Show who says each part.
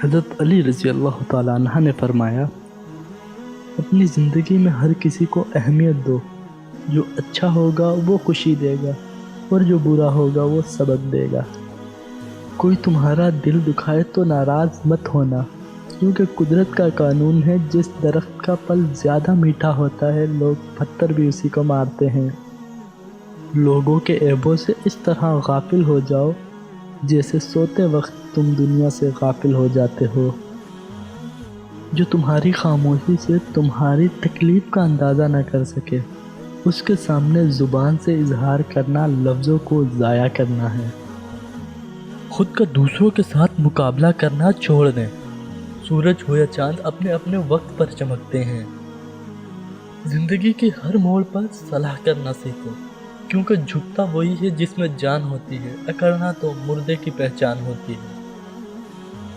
Speaker 1: حضرت علی رضی اللہ تعالیٰ عنہ نے فرمایا، اپنی زندگی میں ہر کسی کو اہمیت دو، جو اچھا ہوگا وہ خوشی دے گا اور جو برا ہوگا وہ سبق دے گا۔ کوئی تمہارا دل دکھائے تو ناراض مت ہونا، کیونکہ قدرت کا قانون ہے، جس درخت کا پھل زیادہ میٹھا ہوتا ہے لوگ پتھر بھی اسی کو مارتے ہیں۔ لوگوں کے عیبوں سے اس طرح غافل ہو جاؤ جیسے سوتے وقت تم دنیا سے غافل ہو جاتے ہو۔ جو تمہاری خاموشی سے تمہاری تکلیف کا اندازہ نہ کر سکے، اس کے سامنے زبان سے اظہار کرنا لفظوں کو ضائع کرنا ہے۔ خود کا دوسروں کے ساتھ مقابلہ کرنا چھوڑ دیں۔ سورج ہو یا چاند اپنے اپنے وقت پر چمکتے ہیں۔ زندگی کے ہر موڑ پر صلاح کرنا سیکھو، کیونکہ جھکتا وہی ہے جس میں جان ہوتی ہے، اکڑنا تو مردے کی پہچان ہوتی ہے۔